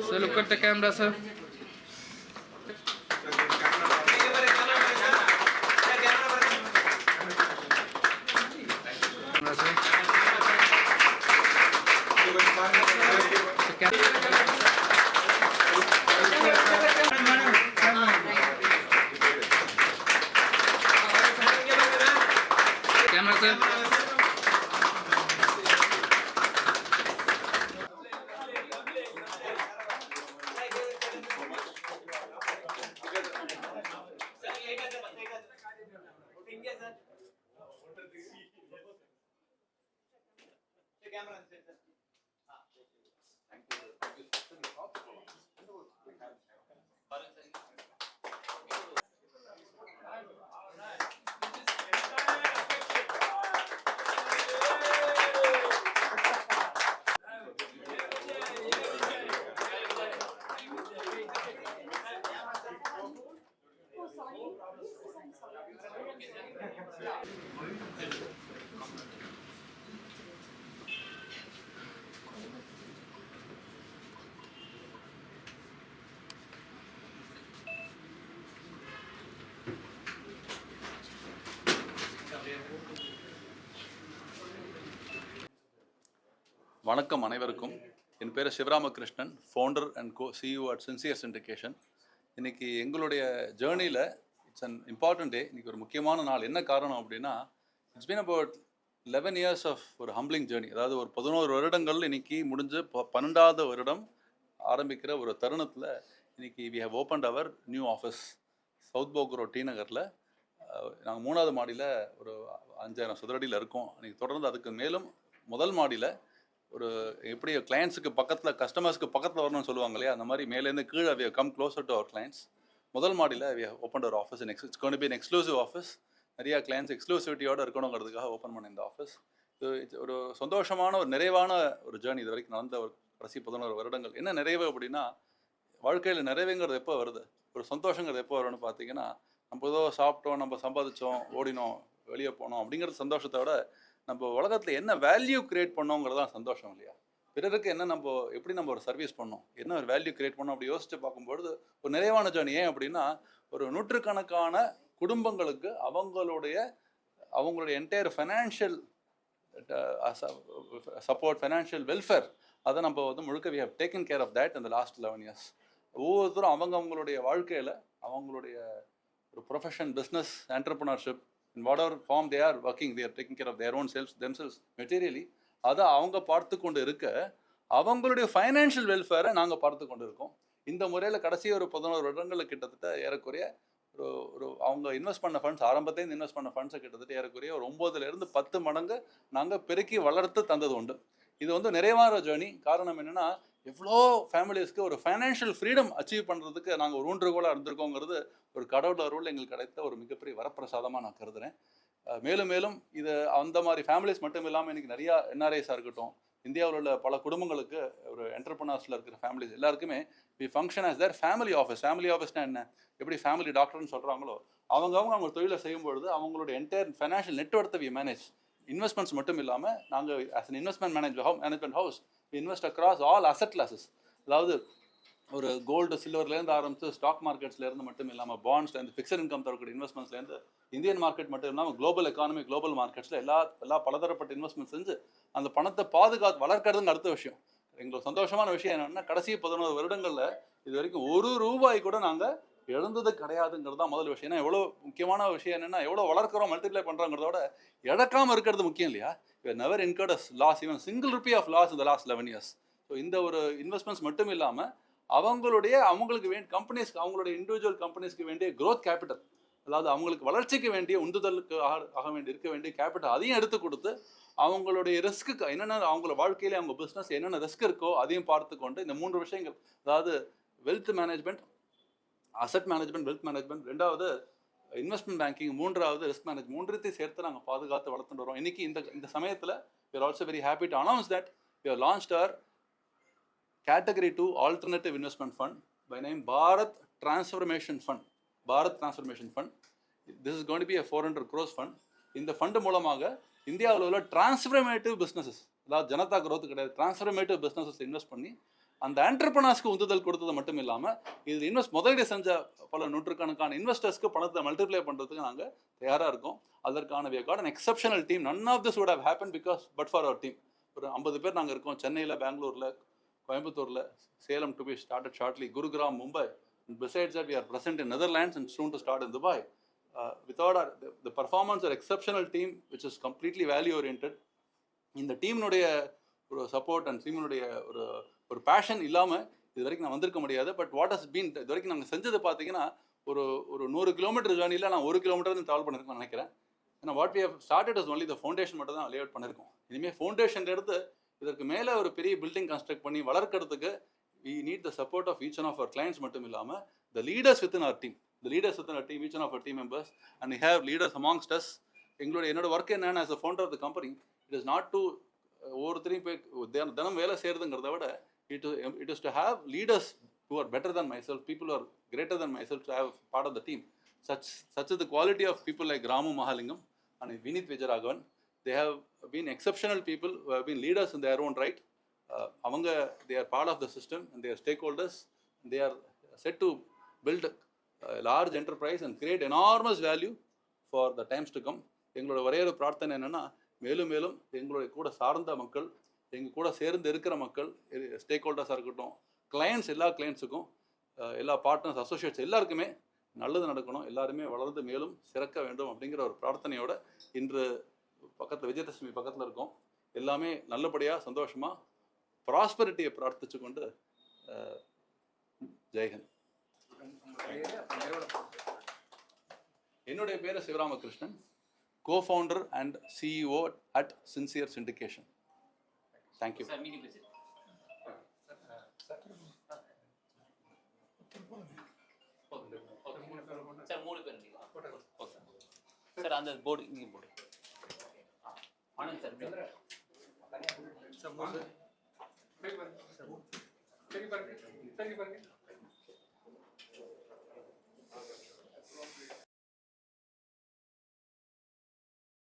So look at the camera, sir. Camera, sir. Camera, sir. வணக்கம் அனைவருக்கும். என் பேர் Sivaramakrishnan, founder and CEO at sincere syndication. இன்றைக்கி எங்களுடைய ஜேர்னியில் இட்ஸ் அன் இம்பார்ட்டன்ட் டே. இன்றைக்கி ஒரு முக்கியமான நாள். என்ன காரணம் அப்படின்னா, it's been about 11 years of ஒரு ஹம்பிளிங் ஜேர்னி. அதாவது ஒரு 11 வருடங்கள் இன்றைக்கி முடிஞ்சு 12வது வருடம் ஆரம்பிக்கிற ஒரு தருணத்தில் இன்றைக்கி we have opened our new office South Boag Road T நகரில். நாங்கள் 3வது மாடியில் ஒரு 5000 சதுரடியில் இருக்கோம். இன்றைக்கி தொடர்ந்து அதுக்கு மேலும் முதல் மாடியில் ஒரு எப்படி கிளைண்ட்ஸுக்கு பக்கத்தில் கஸ்டமர்ஸ்க்கு பக்கத்தில் வரணும்னு சொல்லுவாங்க இல்லையா, அந்த மாதிரி மேலேருந்து கீழே we come closer to our clients. முதல் மாடியில் we open our office. It's gonna be an exclusive office. நிறையா கிளைண்ட்ஸ் எக்ஸ்க்ளூசிவிட்டியோடு இருக்கணுங்கிறதுக்காக ஓப்பன் பண்ண இந்த ஆஃபீஸ். இது ஒரு சந்தோஷமான ஒரு நிறைவான ஒரு ஜேர்னி இது வரைக்கும் நடந்த ஒரு கடைசி 11 வருடங்கள். என்ன நிறைவு அப்படின்னா, வாழ்க்கையில் நிறைவுங்கிறது எப்போ வருது, ஒரு சந்தோஷங்கிறது எப்போ வரும்னு பார்த்தீங்கன்னா, நம்ம ஏதோ சாப்பிட்டோம், நம்ம சம்பாதிச்சோம், ஓடினோம், வெளியே போனோம் அப்படிங்கிற சந்தோஷத்தோட நம்ம உலகத்தில் என்ன வேல்யூ கிரியேட் பண்ணோங்கிறது தான் சந்தோஷம் இல்லையா. பிறருக்கு என்ன எப்படி நம்ம ஒரு சர்வீஸ் பண்ணோம், என்ன ஒரு வேல்யூ கிரியேட் பண்ணோம் அப்படி யோசிச்சு பார்க்கும்பொழுது ஒரு நிறைவான ஜேர்னி. ஏன் அப்படின்னா, ஒரு நூற்றுக்கணக்கான குடும்பங்களுக்கு அவங்களுடைய entire financial support, financial welfare, அதை நம்ம முழுக்க we have taken care of that இந்த லாஸ்ட் 11 இயர்ஸ். ஒவ்வொருத்தரும் அவங்களுடைய வாழ்க்கையில் அவங்களுடைய ஒரு profession, business, entrepreneurship, in whatever form they are working, they are taking care of their own themselves materially. அதை அவங்க பார்த்து கொண்டு இருக்க, அவங்களுடைய ஃபைனான்ஷியல் வெல்ஃபேரை நாங்கள் பார்த்து கொண்டு இருக்கோம். இந்த முறையில் கடைசி ஒரு 11 வருடங்களில் கிட்டத்தட்ட ஏறக்குறைய ஒரு அவங்க இன்வெஸ்ட் பண்ண ஃபண்ட்ஸ், ஆரம்பத்தையும் இன்வெஸ்ட் பண்ண ஃபண்ட்ஸை கிட்டத்தட்ட ஏறக்குறைய ஒரு 9லேருந்து 10 மடங்கு நாங்கள் பெருக்கி வளர்த்து தந்தது உண்டு. இது நிறைவான ஜேர்னி. காரணம் என்னென்னா, எவ்வளோ ஃபேமிலிஸ்க்கு ஒரு ஃபைனான்ஷியல் ஃப்ரீடம் அச்சீவ் பண்ணுறதுக்கு நாங்கள் ஒரு ஊன்றுகோலாக இருந்திருக்கோங்கிறது ஒரு கடவுள் அருள் எங்களுக்கு கிடைத்த ஒரு மிகப்பெரிய வரப்பிரசாதமாக நான் கருதுகிறேன். மேலும் மேலும் இது அந்த மாதிரி ஃபேமிலிஸ் மட்டும் இல்லாமல் இன்றைக்கி நிறையா என்ஆர்ஐஸாக இருக்கட்டும், இந்தியாவில் உள்ள பல குடும்பங்களுக்கு, ஒரு என்டர்பிரினர்ஸில் இருக்கிற ஃபேமிலிஸ் எல்லாருக்குமே we function as their family office. Family ஆஃபீஸ்னால் என்ன, எப்படி ஃபேமிலி டாக்டர்னு சொல்கிறாங்களோ, அவங்க தொழிலை செய்யும்பொழுது அவங்களுடைய என்டையர் ஃபைனான்ஷியல் நெட்வொர்த்தை வி மேனேஜ். இன்வெஸ்ட்மெண்ட்ஸ் மட்டும் இல்லாமல் நாங்கள் as an investment management house we invest across all asset classes. அதாவது ஒரு கோல்டு, சில்வர்லேருந்து ஆரம்பித்து ஸ்டாக் மார்க்கெட்ஸ்லேருந்து மட்டும் இல்லாமல் பாண்ட்ஸ்லேருந்து, ஃபிக்ஸட் இன்கம் தரக்கூடிய இன்வெஸ்ட்மெண்ட்ஸ்லேருந்து, இந்தியன் மார்க்கெட் மட்டும் இல்லாமல் குளோபல் எக்கானமி, குளோபல் மார்க்கெட்ஸில் எல்லா பலதரப்பட்ட இன்வெஸ்ட்மெண்ட் செஞ்சு அந்த பணத்தை வளர்க்கறதுங்க அடுத்த விஷயம். எங்களுக்கு சந்தோஷமான விஷயம் என்னென்னா, கடைசி 11 வருடங்களில் இது வரைக்கும் ₹1 கூட நாங்கள் இழந்தது கிடையாதுங்கிறது தான் முதல் விஷயம். ஏன்னா எவ்வளோ முக்கியமான விஷயம் என்னென்னா, எவ்வளோ வளர்க்குறோம், மல்டிப்ளை பண்ணுறோங்கிறதோட இழக்காமல் இருக்கிறது முக்கியம் இல்லையா. Never incurred us loss, even single rupee of loss இந்த லாஸ்ட் 11 இயர்ஸ். ஸோ இந்த ஒரு இன்வெஸ்ட்மெண்ட்ஸ் மட்டும் இல்லாமல் அவங்களுக்கு வேண்டிய கம்பெனிஸ்க்கு, அவங்களுடைய இண்டிவிஜுவல் கம்பெனிஸ்க்கு வேண்டிய க்ரோத் கேபிட்டல், அதாவது அவங்களுக்கு வளர்ச்சிக்கு வேண்டிய உந்துதலுக்கு இருக்க வேண்டிய கேபிட்டல், அதையும் எடுத்து கொடுத்து அவங்களுடைய ரிஸ்க்கு என்னென்ன, அவங்களோட வாழ்க்கையிலே அவங்க பிஸ்னஸ் என்னென்ன ரிஸ்க் இருக்கோ அதையும் பார்த்து கொண்டு இந்த 3 விஷயங்கள், அதாவது wealth management, asset management, wealth management, 2வது இன்வெஸ்ட்மெண்ட் பேங்கிங், 3வது ரிஸ்க் மேனேஜ்மெண்ட், 3த்தையும் சேர்த்து நாங்கள் பாதுகாத்து வளர்த்துட்டு வரோம். இன்றைக்கி இந்த சமயத்தில் we are also very happy to announce that we have launched our Category 2 Alternative Investment Fund by name Bharat Transformation Fund. This is going to be a 400 crores fund. இந்த fund மூலமாக இந்தியாவில் உள்ள டிரான்ஸ்ஃபர்மேட்டிவ் பிஸ்னஸஸ், அதாவது Janata growth கிடையாது, transformative businesses invest பண்ணி அந்த ஆண்டர்பிரனர்ஸ்க்கு உந்துதல் கொடுத்தது மட்டும் இல்லாமல் இது முதலீடு செஞ்ச பல நூற்றுக்கணக்கான இன்வெஸ்டர்ஸ்க்கு பணத்தை மல்டிப்ளை பண்ணுறதுக்கு நாங்கள் தயாராக இருக்கோம். அதற்கான we have got an exceptional team. None of this would have happened but for our team. ஒரு 50 பேர் நாங்கள் இருக்கோம். சென்னையில், பெங்களூரில், கோயம்புத்தூரில், Salem to be started shortly, Gurugram, Mumbai. And besides that, we are present in Netherlands and soon to start in Dubai. Without the performance or exceptional team, which is completely value oriented, இந்த டீம்னுடைய ஒரு support and டீம்னுடைய ஒரு fashion இல்லாமல் இது வரைக்கும் நான் வந்திருக்க முடியாது. But what has been இது வரைக்கும் நாங்கள் செஞ்சது பார்த்தீங்கன்னா ஒரு 100 கிலோமீட்டர் ஜேர்னியில் நான் 1 கிலோமீட்டர் ட்ராவல் பண்ணியிருக்கேன் நினைக்கிறேன். ஏன்னா what we have started is only the foundation மட்டும் தான் லே அவுட் பண்ணியிருக்கோம். இனிமேல் ஃபவுண்டேஷன் எடுத்து இதற்கு மேலே ஒரு பெரிய பில்டிங் கன்ஸ்ட்ரக்ட் பண்ணி வளர்க்கறதுக்கு we need the support of each one of our clients மட்டும் இல்லாமல் the leaders within our team, each one of our team members, and we have leaders amongst us. என்னோட ஒர்க் என்னன்னா as a founder of the company, it is not to ஒவ்வொருத்தரையும் போய் தினம் வேலை செய்யறதுங்கிறத விட it is to have leaders who are better than myself, people who are greater than myself to have part of the team. Such is the quality of people like Ramu Mahalingam and Vinith Vijayaraghavan. They have been exceptional people who have been leaders in their own right. They are part of the system and they are stakeholders. They are set to build a large enterprise and create enormous value for the times to come. எங்களோட ஒரே ஒரு பிரார்த்தனை என்னன்னா, மேலும் மேலும் எங்களுடைய கூட சார்ந்த மக்கள், எங்கள் கூட சேர்ந்து இருக்கிற மக்கள், ஸ்டேக் ஹோல்டர்ஸாக இருக்கட்டும், கிளையண்ட்ஸ், எல்லா கிளையண்ட்ஸுக்கும், எல்லா பார்ட்னர்ஸ், அசோசியேட்ஸ் எல்லாருக்குமே நல்லது நடக்கணும், எல்லாருமே வளர்ந்து மேலும் சிறக்க வேண்டும் அப்படிங்கிற ஒரு பிரார்த்தனையோட இன்று பக்கத்தில் விஜயதசமி பக்கத்தில் இருக்கோம். எல்லாமே நல்லபடியாக சந்தோஷமாக ப்ராஸ்பரிட்டியை பிரார்த்திச்சு கொண்டு ஜெய்ஹிந்த். என்னுடைய பேர் Sivaramakrishnan, co-founder and CEO at Sincere Syndication. Thank you. Sir, on the board, Anand sir.